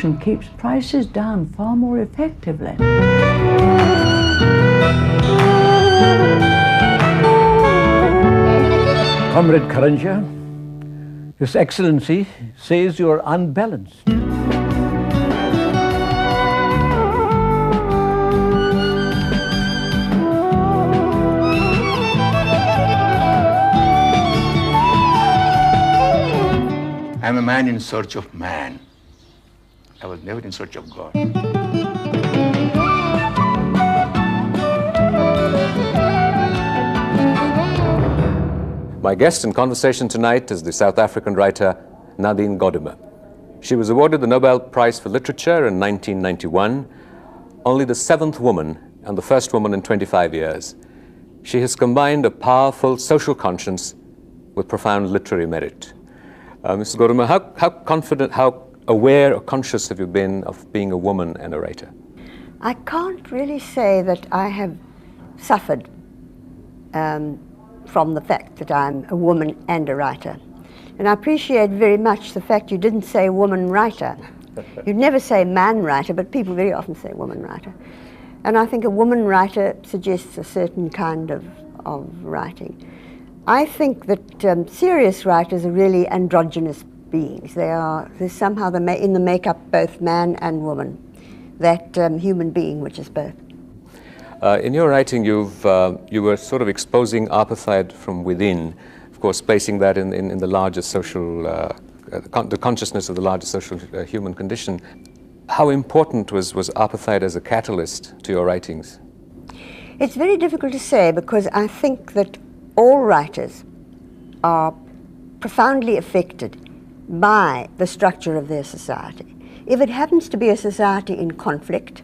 competition keeps prices down far more effectively. Comrade Karanja, His Excellency says you are unbalanced. I'm a man in search of man. I was never in search of God. My guest in conversation tonight is the South African writer Nadine Gordimer. She was awarded the Nobel Prize for Literature in 1991, only the 7th woman and the first woman in 25 years. She has combined a powerful social conscience with profound literary merit. Mrs. Gordimer, how confident, how aware or conscious have you been of being a woman and a writer? I can't really say that I have suffered from the fact that I'm a woman and a writer. And I appreciate very much the fact you didn't say woman writer. You'd never say man writer, but people very often say woman writer. And I think a woman writer suggests a certain kind of writing. I think that serious writers are really androgynous beings. They're somehow in the makeup both man and woman, that human being which is both. In your writing, you were sort of exposing apartheid from within, of course, placing that in the larger social, the consciousness of the larger social human condition. How important was apartheid as a catalyst to your writings? It's very difficult to say, because I think that all writers are profoundly affected by the structure of their society. If it happens to be a society in conflict,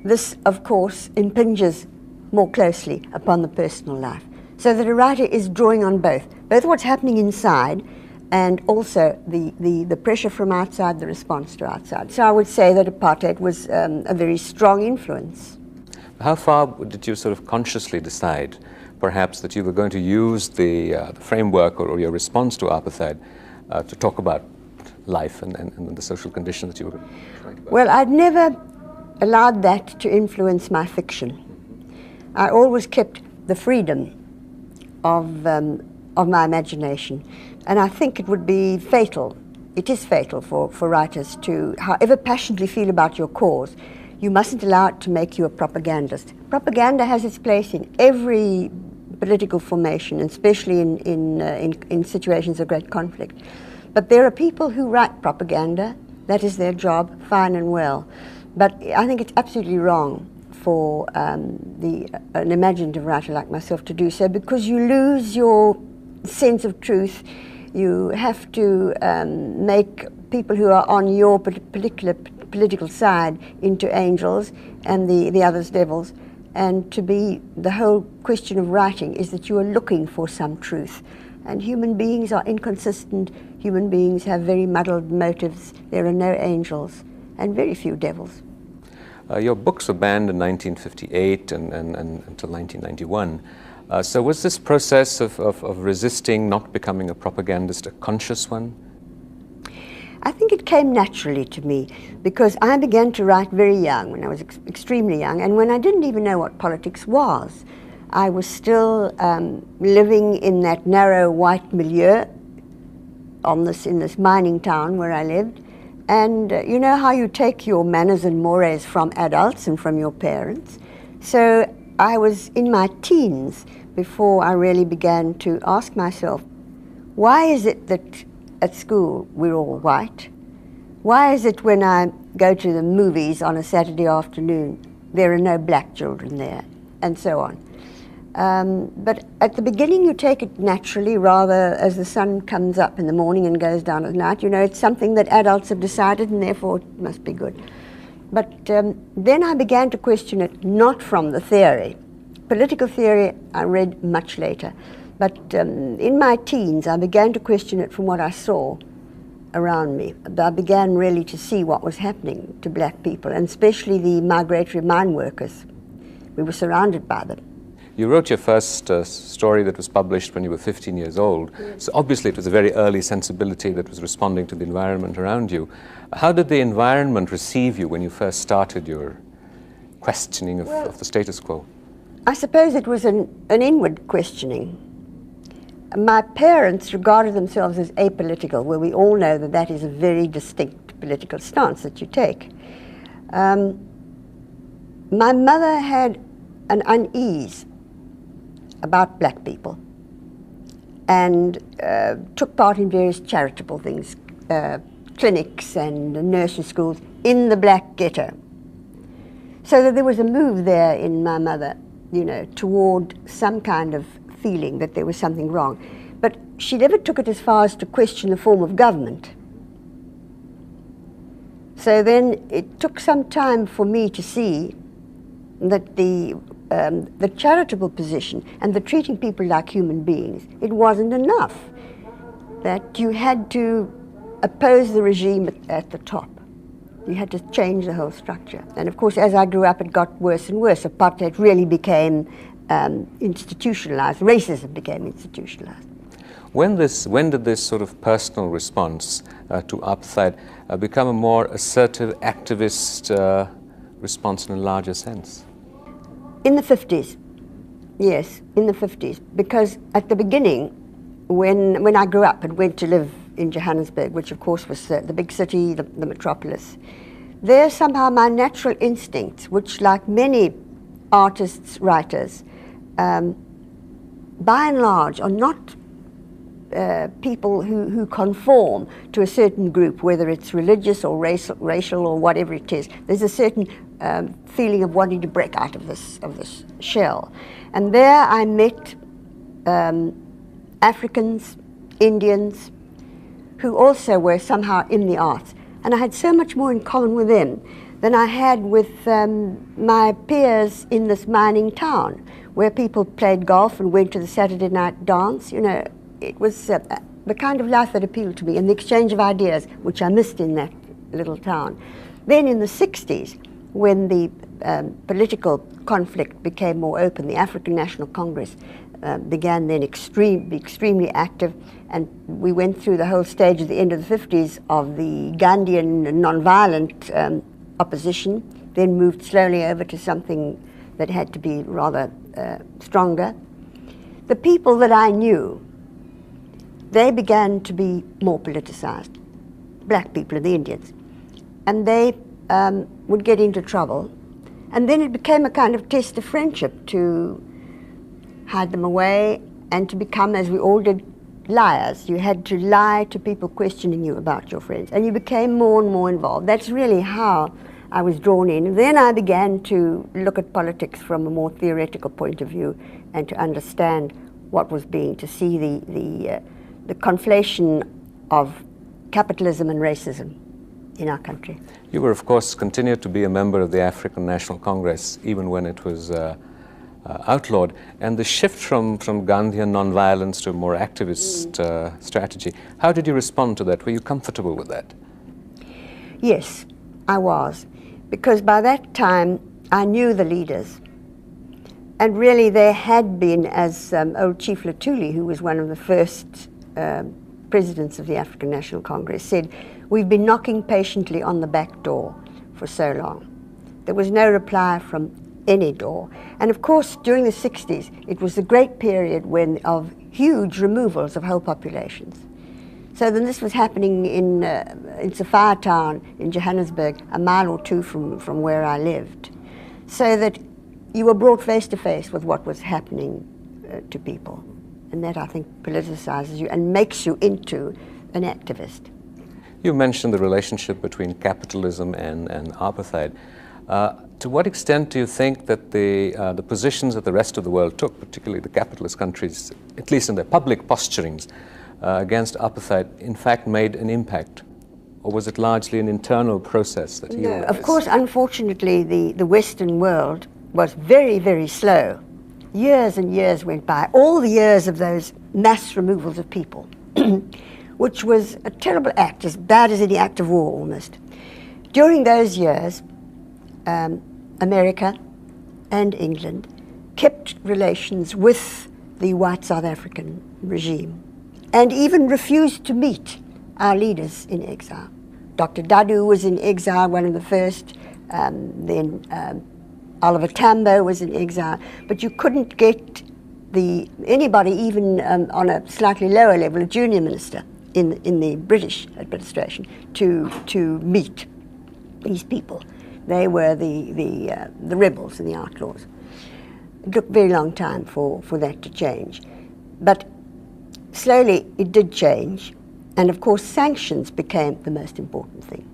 this, of course, impinges more closely upon the personal life. So that a writer is drawing on both what's happening inside and also the pressure from outside, the response to outside. So I would say that apartheid was a very strong influence. How far did you sort of consciously decide, perhaps, that you were going to use the framework or your response to apartheid to talk about life and the social condition that you were writing about? Well, I'd never allowed that to influence my fiction. I always kept the freedom of my imagination, and I think it would be fatal. It is fatal for writers to, however passionately feel about your cause, you mustn't allow it to make you a propagandist. Propaganda has its place in every political formation, especially in situations of great conflict. But there are people who write propaganda. That is their job, fine and well. But I think it's absolutely wrong for an imaginative writer like myself to do so, because you lose your sense of truth. You have to make people who are on your particular political side into angels and the others devils. And the whole question of writing is that you are looking for some truth. And human beings are inconsistent. Human beings have very muddled motives. There are no angels and very few devils. Your books were banned in 1958 and until 1991. So was this process of resisting, not becoming a propagandist, a conscious one? I think it came naturally to me, because I began to write very young, when I was extremely young, and when I didn't even know what politics was. I was still living in that narrow white milieu in this mining town where I lived. And you know how you take your manners and mores from adults and from your parents. So I was in my teens before I really began to ask myself, why is it that at school we're all white? Why is it when I go to the movies on a Saturday afternoon there are no black children there, and so on? But at the beginning you take it naturally, rather as the sun comes up in the morning and goes down at night. You know, it's something that adults have decided and therefore it must be good. But then I began to question it, not from the theory. Political theory I read much later. But in my teens I began to question it from what I saw around me. I began really to see what was happening to black people, and especially the migratory mine workers. We were surrounded by them. You wrote your first story that was published when you were 15 years old. Yes. So obviously it was a very early sensibility that was responding to the environment around you. How did the environment receive you when you first started your questioning of the status quo? I suppose it was an inward questioning. My parents regarded themselves as apolitical, where we all know that that is a very distinct political stance that you take. My mother had an unease about black people and took part in various charitable things, clinics and nursing schools in the black ghetto. So that there was a move there in my mother, you know, toward some kind of feeling that there was something wrong. But she never took it as far as to question the form of government. So then it took some time for me to see that the charitable position and the treating people like human beings, it wasn't enough. That you had to oppose the regime at the top. You had to change the whole structure. And of course, as I grew up, it got worse and worse. Apartheid really became institutionalized. Racism became institutionalized. When did this sort of personal response to apartheid become a more assertive, activist response in a larger sense? In the 50s, yes, in the 50s. Because at the beginning, when I grew up and went to live in Johannesburg, which of course was the big city, the metropolis, there somehow my natural instincts, which like many artists, writers, by and large are not people who conform to a certain group, whether it's religious or racial or whatever it is. There's a certain feeling of wanting to break out of this shell. And there I met Africans, Indians, who also were somehow in the arts. And I had so much more in common with them than I had with my peers in this mining town, where people played golf and went to the Saturday night dance. You know, it was the kind of life that appealed to me, and the exchange of ideas, which I missed in that little town. Then in the 60s, when the political conflict became more open, the African National Congress began then extremely active, and we went through the whole stage at the end of the 50s of the Gandhian non-violent opposition, then moved slowly over to something that had to be rather stronger. The people that I knew, they began to be more politicized, black people and the Indians, and they would get into trouble, and then it became a kind of test of friendship to hide them away and to become, as we all did, liars. You had to lie to people questioning you about your friends, and you became more and more involved. That's really how I was drawn in. Then I began to look at politics from a more theoretical point of view and to understand what was being, to see the conflation of capitalism and racism in our country. You were, of course, continued to be a member of the African National Congress even when it was outlawed. And the shift from Gandhian non-violence to a more activist strategy, how did you respond to that? Were you comfortable with that? Yes, I was, because by that time I knew the leaders. And really there had been, as old Chief Luthuli, who was one of the first presidents of the African National Congress, said, "We've been knocking patiently on the back door for so long." There was no reply from any door. And of course, during the 60s, it was the great period of huge removals of whole populations. So then this was happening in Sophia Town in Johannesburg, a mile or two from where I lived. So that you were brought face to face with what was happening to people. And that, I think, politicizes you and makes you into an activist. You mentioned the relationship between capitalism and apartheid. To what extent do you think that the positions that the rest of the world took, particularly the capitalist countries, at least in their public posturings against apartheid, in fact made an impact? Or was it largely an internal process that you Of course, unfortunately, the Western world was very, very slow. Years and years went by, all the years of those mass removals of people, which was a terrible act, as bad as any act of war almost. During those years, America and England kept relations with the white South African regime and even refused to meet our leaders in exile. Dr. Dadu was in exile, one of the first, then Oliver Tambo was in exile, but you couldn't get anybody even on a slightly lower level, a junior minister in the British administration, to meet these people. They were the rebels and the outlaws. It took a very long time for that to change. But slowly it did change, and of course sanctions became the most important thing.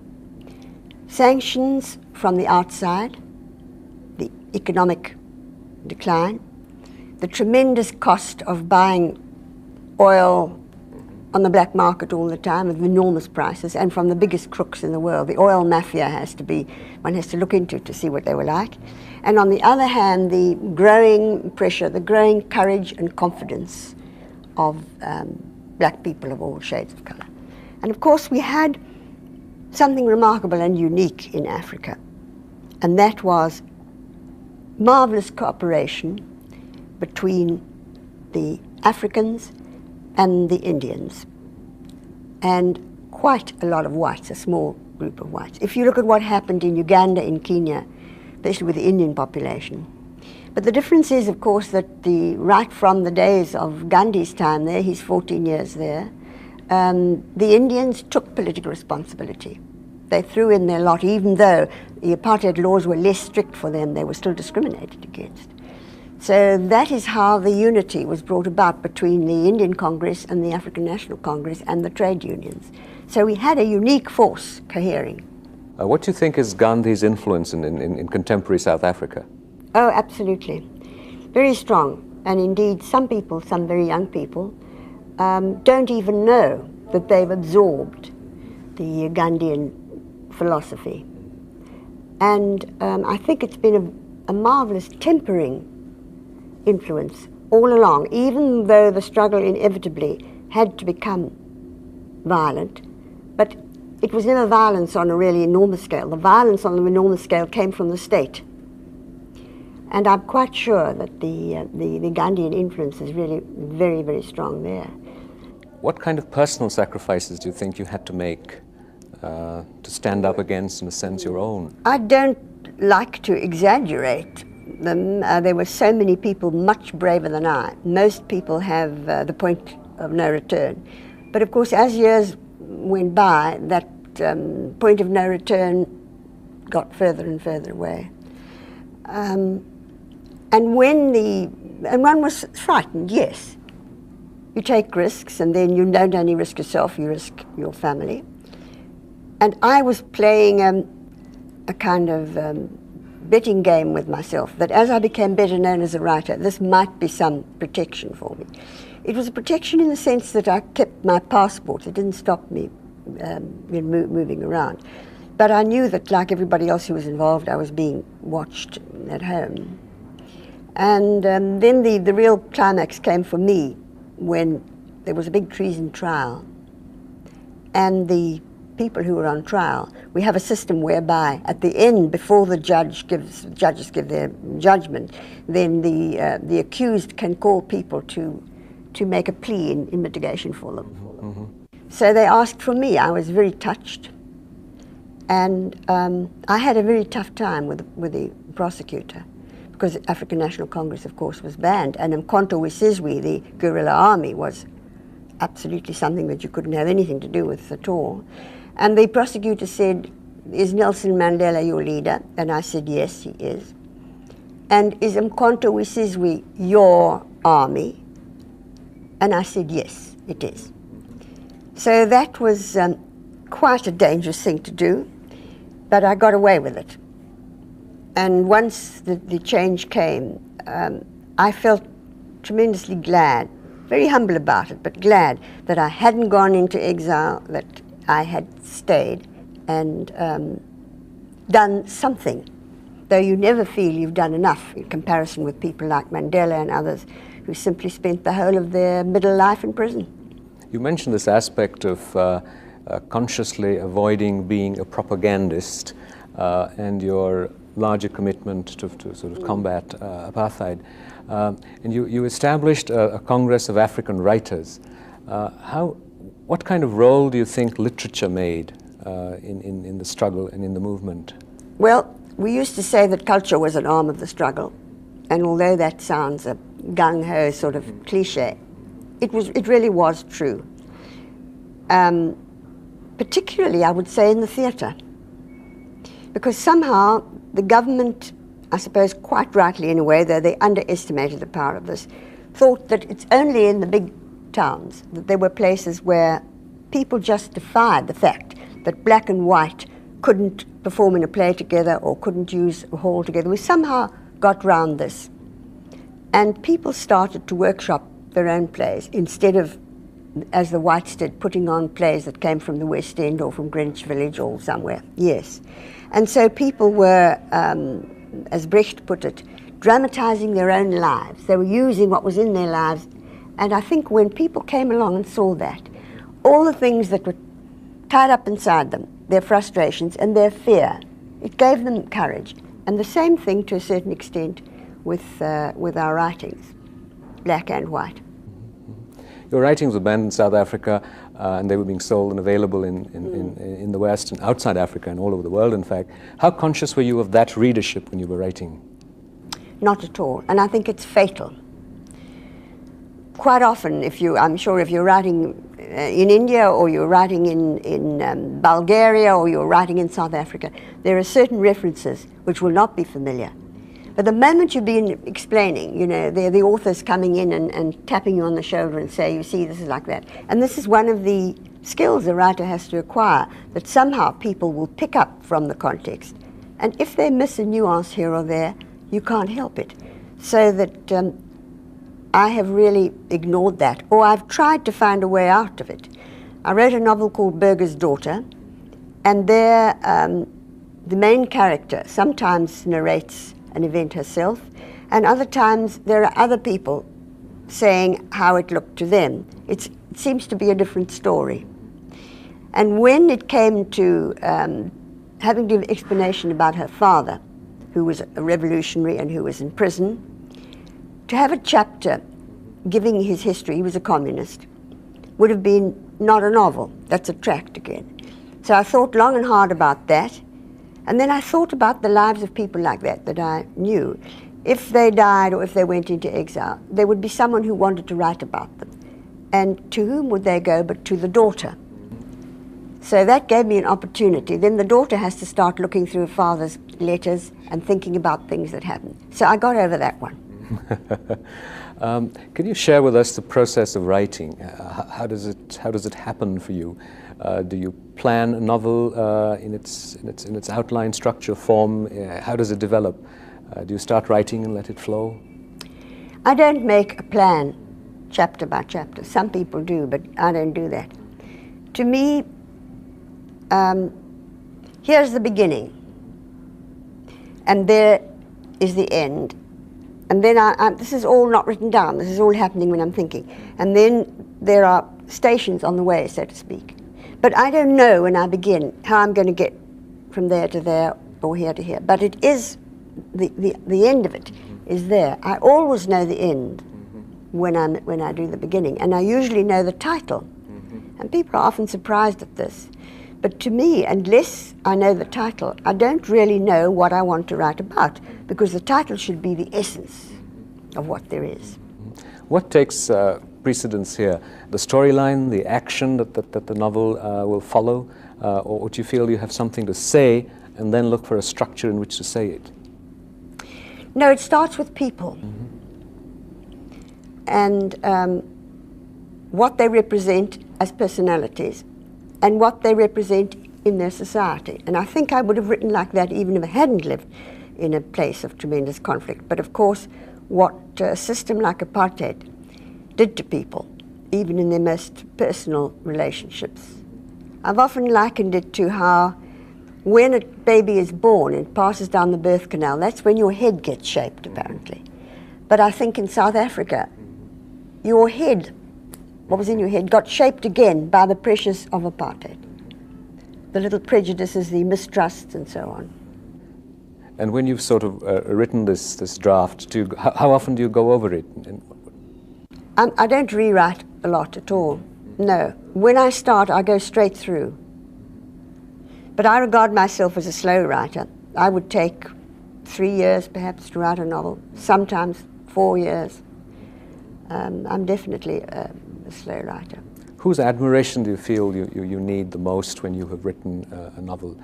Sanctions from the outside, the economic decline, the tremendous cost of buying oil on the black market all the time with enormous prices, and from the biggest crooks in the world. The oil mafia one has to look into to see what they were like. And on the other hand, the growing pressure, the growing courage and confidence of black people of all shades of colour. And of course we had something remarkable and unique in Africa, and that was marvellous cooperation between the Africans and the Indians, and quite a lot of whites, a small group of whites. If you look at what happened in Uganda, in Kenya, especially with the Indian population. But the difference is, of course, that right from the days of Gandhi's time there, he's 14 years there, the Indians took political responsibility. They threw in their lot, even though the apartheid laws were less strict for them, they were still discriminated against. So that is how the unity was brought about between the Indian Congress and the African National Congress and the trade unions. So we had a unique force cohering. What do you think is Gandhi's influence in contemporary South Africa? Oh, absolutely. Very strong. And indeed, some people, some very young people, don't even know that they've absorbed the Gandhian philosophy. And I think it's been a marvelous tempering influence all along, even though the struggle inevitably had to become violent. But it was never violence on a really enormous scale. The violence on the enormous scale came from the state. And I'm quite sure that the Gandhian influence is really very, very strong there. What kind of personal sacrifices do you think you had to make to stand up against, in a sense, your own? I don't like to exaggerate them. There were so many people much braver than I. Most people have the point of no return. But of course, as years went by, that point of no return got further and further away. And one was frightened, yes. You take risks, and then you don't only risk yourself, you risk your family. And I was playing a kind of betting game with myself, that as I became better known as a writer, this might be some protection for me. It was a protection in the sense that I kept my passport. It didn't stop me moving around. But I knew that, like everybody else who was involved, I was being watched at home. And then the real climax came for me when there was a big treason trial. And the people who were on trial, we have a system whereby at the end, before the judges give their judgment, then the accused can call people to make a plea in mitigation for them. Mm-hmm. So they asked for me. I was very touched. And I had a very tough time with the prosecutor, because the African National Congress, of course, was banned, and Umkhonto we Sizwe, the guerrilla army, was absolutely something that you couldn't have anything to do with at all. And the prosecutor said, "Is Nelson Mandela your leader?" And I said, "Yes, he is." "And is Umkhonto we Sizwe your army?" And I said, "Yes, it is." So that was quite a dangerous thing to do, but I got away with it. And once the change came, I felt tremendously glad, very humble about it, but glad that I hadn't gone into exile, that I had stayed and done something, though you never feel you've done enough in comparison with people like Mandela and others who simply spent the whole of their middle life in prison. You mentioned this aspect of consciously avoiding being a propagandist, and your larger commitment to sort of combat apartheid. And you established a Congress of African Writers. What kind of role do you think literature made in the struggle and in the movement? Well, we used to say that culture was an arm of the struggle, and although that sounds a gung-ho sort of cliche, it really was true. Particularly, I would say, in the theatre, because somehow the government, I suppose quite rightly in a way, though they underestimated the power of this, thought that it's only in the big towns that there were places where people just defied the fact that black and white couldn't perform in a play together or couldn't use a hall together. We somehow got round this, and people started to workshop their own plays instead of, as the whites did, putting on plays that came from the West End or from Greenwich Village or somewhere. Yes. And so people were, as Brecht put it, dramatizing their own lives. They were using what was in their lives. And I think when people came along and saw that, all the things that were tied up inside them, their frustrations and their fear, it gave them courage. And the same thing to a certain extent with our writings, black and white. Your writings were banned in South Africa, and they were being sold and available in the West and outside Africa and all over the world, in fact. How conscious were you of that readership when you were writing? Not at all, and I think it's fatal. Quite often, I'm sure if you're writing in India or you're writing in Bulgaria or you're writing in South Africa, there are certain references which will not be familiar. But the moment you've been explaining, you know, the author's coming in and tapping you on the shoulder and say, you see, this is like that. And this is one of the skills a writer has to acquire, that somehow people will pick up from the context. And if they miss a nuance here or there, you can't help it. So that I have really ignored that, or I've tried to find a way out of it. I wrote a novel called Burger's Daughter, and there the main character sometimes narrates an event herself, and other times there are other people saying how it looked to them. It seems to be a different story. And when it came to having to give explanation about her father, who was a revolutionary and who was in prison, to have a chapter giving his history, he was a communist, would have been not a novel, that's a tract again. So I thought long and hard about that. And then I thought about the lives of people like that I knew. If they died or if they went into exile, there would be someone who wanted to write about them. And to whom would they go but to the daughter? So that gave me an opportunity. Then the daughter has to start looking through her father's letters and thinking about things that happened. So I got over that one. Can you share with us the process of writing? How does it happen for you? Do you plan a novel in its outline, structure, form? How does it develop? Do you start writing and let it flow? I don't make a plan chapter by chapter. Some people do, but I don't do that. To me, here's the beginning, and there is the end. And then this is all not written down. This is all happening when I'm thinking. And then there are stations on the way, so to speak. But I don't know when I begin how I'm going to get from there to there or here to here. But it is, the end of it is there. I always know the end when I do the beginning. And I usually know the title. And people are often surprised at this. But to me, unless I know the title, I don't really know what I want to write about, because the title should be the essence of what there is. What takes precedence here? The storyline, the action that the novel will follow? Or do you feel you have something to say and then look for a structure in which to say it? No, it starts with people. And what they represent as personalities, and what they represent in their society. And I think I would have written like that even if I hadn't lived in a place of tremendous conflict. But of course, what a system like apartheid did to people, even in their most personal relationships. I've often likened it to how when a baby is born and passes down the birth canal, that's when your head gets shaped, apparently. But I think in South Africa, your head, what was in your head, got shaped again by the pressures of apartheid. The little prejudices, the mistrusts, and so on. And when you've sort of written this draft, how often do you go over it? I don't rewrite a lot at all. No. When I start, I go straight through. But I regard myself as a slow writer. I would take 3 years perhaps to write a novel, sometimes 4 years. I'm definitely a slow writer. Whose admiration do you feel you need the most when you have written a novel?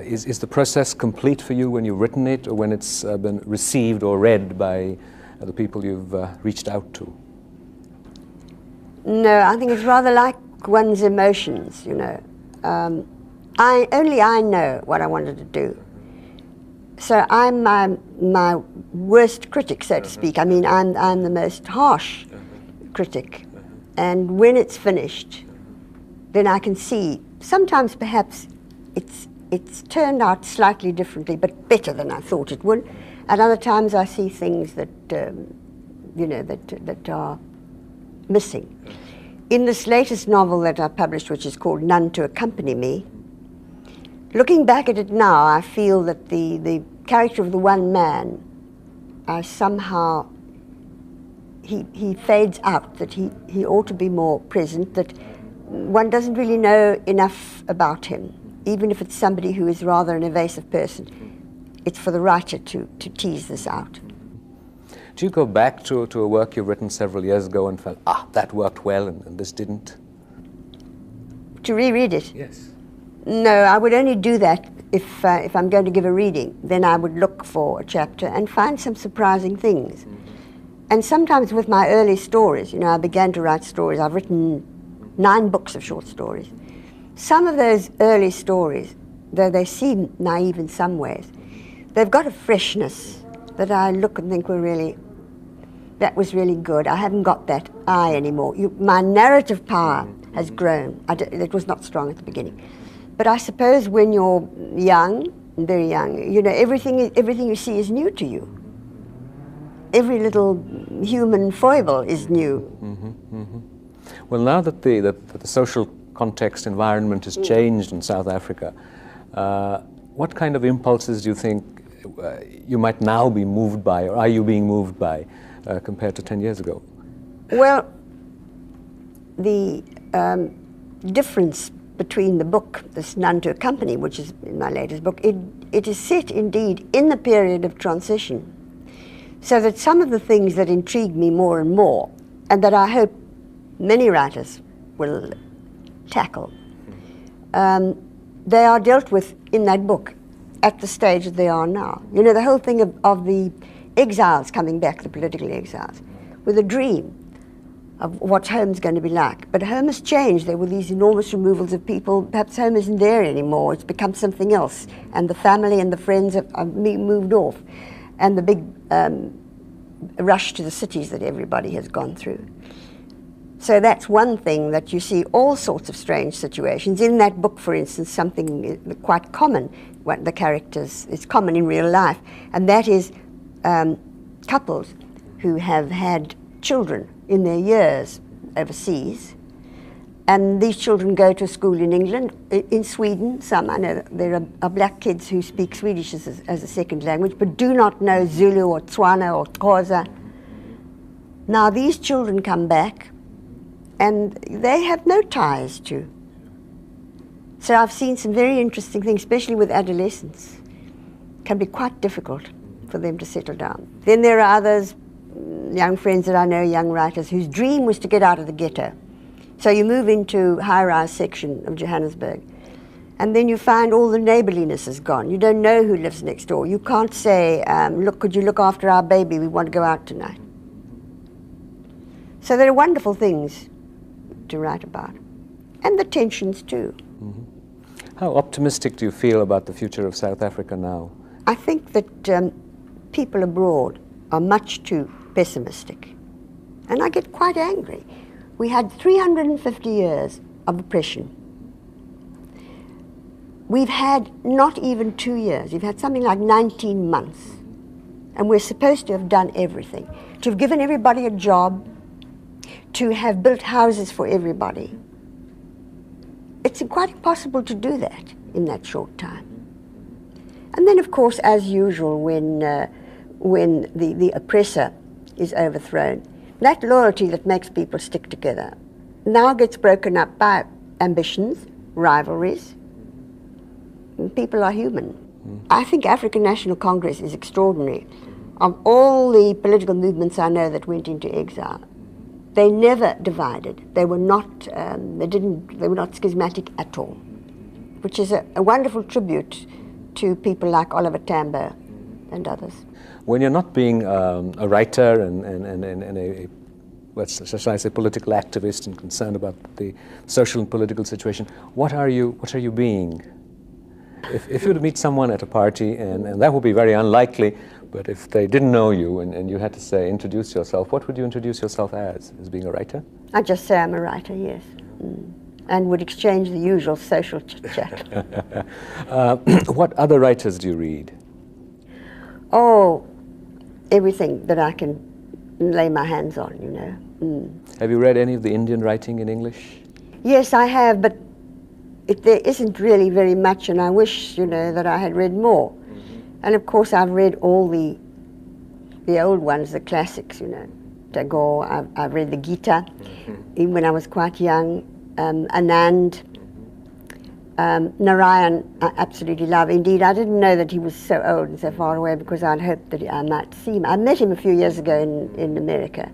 Is the process complete for you when you've written it, or when it's been received or read by the people you've reached out to? No, I think it's rather like one's emotions, you know. Only I know what I wanted to do. So I'm my worst critic, so to speak. I mean, I'm the most harsh critic. And when it's finished, then I can see, sometimes perhaps it's turned out slightly differently, but better than I thought it would. At other times I see things that, you know, that are missing. In this latest novel that I published, which is called None to Accompany Me, looking back at it now, I feel that the character of the one man, somehow, he fades out, that he ought to be more present, that one doesn't really know enough about him, even if it's somebody who is rather an evasive person. It's for the writer to tease this out. Do you go back to a work you've written several years ago and felt, that worked well and this didn't? To reread it? Yes. No, I would only do that if I'm going to give a reading. Then I would look for a chapter and find some surprising things. And sometimes with my early stories, you know, I began to write stories. I've written 9 books of short stories. Some of those early stories, though they seem naive in some ways, they've got a freshness that I look and think that was really good. I haven't got that eye anymore. My narrative power has grown. It was not strong at the beginning. But I suppose when you're young, very young, you know, everything you see is new to you. Every little human foible is new. Mm-hmm, mm-hmm. Well, now that the social context environment has changed in South Africa, what kind of impulses do you think you might now be moved by, or are you being moved by, compared to 10 years ago? Well, the difference between the book, this None to Accompany, which is in my latest book, it is set indeed in the period of transition, so that some of the things that intrigue me more and more, and that I hope many writers will tackle, they are dealt with in that book at the stage that they are now. You know, the whole thing of the exiles coming back, the political exiles, with a dream of what home's going to be like. But home has changed. There were these enormous removals of people. Perhaps home isn't there anymore. It's become something else. And the family and the friends have moved off. And the big rush to the cities that everybody has gone through. So that's one thing, that you see all sorts of strange situations. In that book, for instance, something quite common, what the characters, it's common in real life, and that is couples who have had children in their years overseas, and these children go to school in England, in Sweden. Some, I know there are black kids who speak Swedish as a second language, but do not know Zulu or Tswana or Xhosa. Now these children come back, and they have no ties to. So I've seen some very interesting things, especially with adolescents. It can be quite difficult for them to settle down. Then there are others, young friends that I know, young writers, whose dream was to get out of the ghetto. So you move into high-rise section of Johannesburg, and then you find all the neighborliness is gone. You don't know who lives next door. You can't say, look, could you look after our baby? We want to go out tonight. So there are wonderful things to write about, and the tensions too. Mm-hmm. How optimistic do you feel about the future of South Africa now? I think that people abroad are much too pessimistic, and I get quite angry. We had 350 years of oppression. We've had not even 2 years. We've had something like 19 months, and we're supposed to have done everything, to have given everybody a job, to have built houses for everybody. It's quite impossible to do that in that short time. And then, of course, as usual, when the oppressor is overthrown, that loyalty that makes people stick together now gets broken up by ambitions, rivalries. People are human. I think African National Congress is extraordinary. Of all the political movements I know that went into exile, they never divided. They were not. They were not schismatic at all, which is a wonderful tribute to people like Oliver Tambo and others. When you're not being a writer and a, shall I say, political activist and concerned about the social and political situation, what are you being? If you were to meet someone at a party, and that would be very unlikely, but if they didn't know you and you had to say, introduce yourself, what would you introduce yourself as being a writer? I'd just say I'm a writer, yes. And would exchange the usual social chit-chat. What other writers do you read? Oh, everything that I can lay my hands on, you know. Have you read any of the Indian writing in English? Yes, I have, but there isn't really very much, and I wish, you know, that I had read more. And of course I've read all the old ones, the classics, you know. Tagore, I've read the Gita, even when I was quite young. Anand, Narayan, I absolutely love. Indeed, I didn't know that he was so old and so far away because I'd hoped that I might see him. I met him a few years ago in America.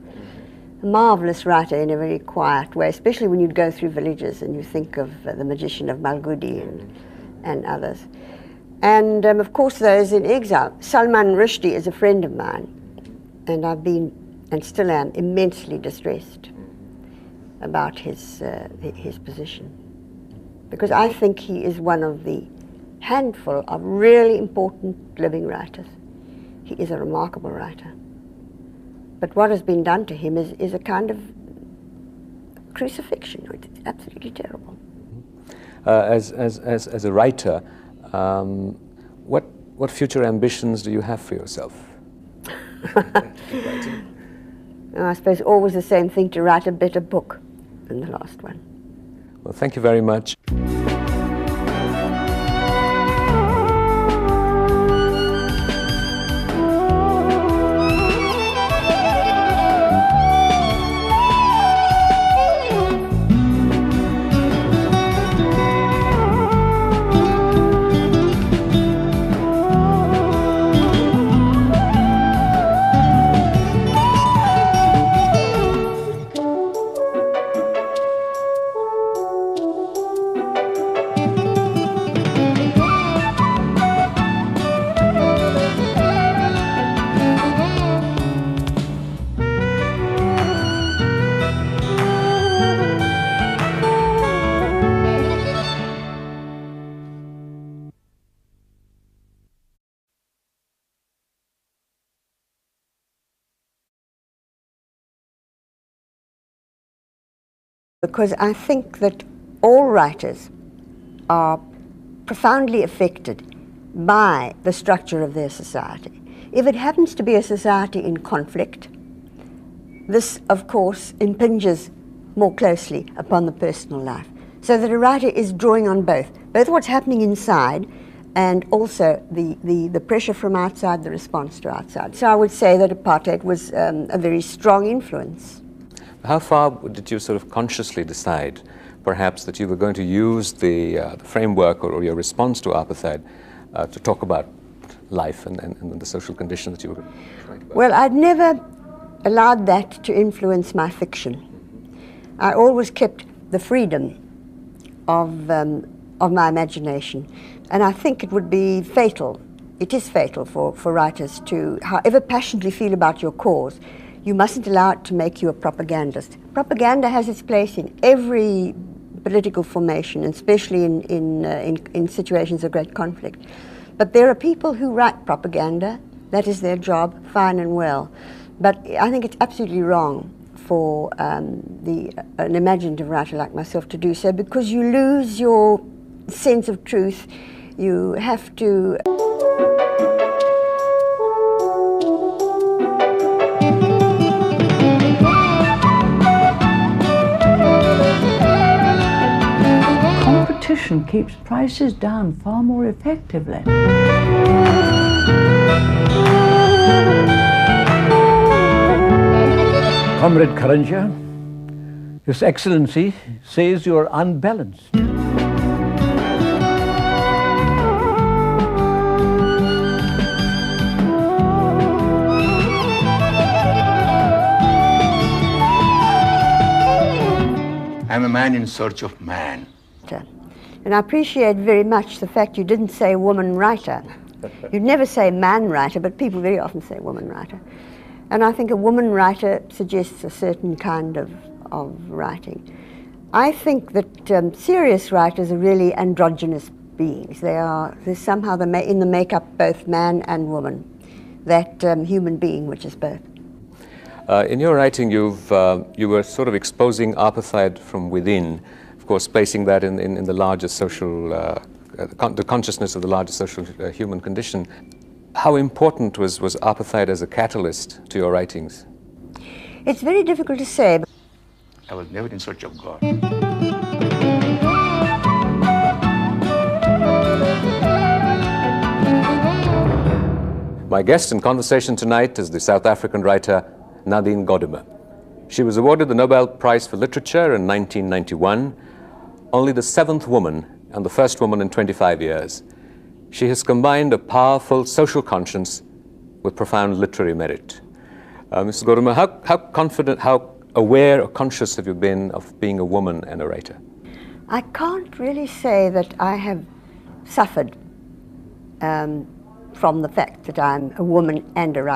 A marvelous writer in a very quiet way, especially when you'd go through villages and you think of the magician of Malgudi and others. And of course those in exile. Salman Rushdie is a friend of mine, and I've been, and still am, immensely distressed about his position, because I think he is one of the handful of really important living writers. He is a remarkable writer. But what has been done to him is a kind of crucifixion. It's absolutely terrible. As a writer, what future ambitions do you have for yourself? I suppose always the same thing, to write a better book than the last one. Well, thank you very much. Because I think that all writers are profoundly affected by the structure of their society. If it happens to be a society in conflict, this, of course, impinges more closely upon the personal life. So that a writer is drawing on both what's happening inside and also the pressure from outside, the response to outside. So I would say that apartheid was a very strong influence. How far did you sort of consciously decide, perhaps, that you were going to use the framework or your response to apartheid to talk about life and the social conditions that you were trying to... Well, I'd never allowed that to influence my fiction. I always kept the freedom of my imagination, and I think it would be fatal, it is fatal for writers to, however passionately feel about your cause, you mustn't allow it to make you a propagandist. Propaganda has its place in every political formation, and especially in situations of great conflict. But there are people who write propaganda, that is their job, fine and well. But I think it's absolutely wrong for an imaginative writer like myself to do so, because you lose your sense of truth. You have to... regulation keeps prices down far more effectively. Comrade Karanja, His Excellency says you are unbalanced. I'm a man in search of man. And I appreciate very much the fact you didn't say woman writer. You'd never say man writer, but people very often say woman writer. And I think a woman writer suggests a certain kind of writing. I think that serious writers are really androgynous beings. They're somehow in the makeup both man and woman, that human being which is both. In your writing, you were sort of exposing apartheid from within, of course, placing that in the larger social, the consciousness of the larger social human condition. How important was apartheid as a catalyst to your writings? It's very difficult to say. I was never in search of God. My guest in conversation tonight is the South African writer Nadine Gordimer. She was awarded the Nobel Prize for Literature in 1991, only the 7th woman and the first woman in 25 years. She has combined a powerful social conscience with profound literary merit. Mrs. Gordimer, how confident, how aware or conscious have you been of being a woman and a writer? I can't really say that I have suffered from the fact that I'm a woman and a writer.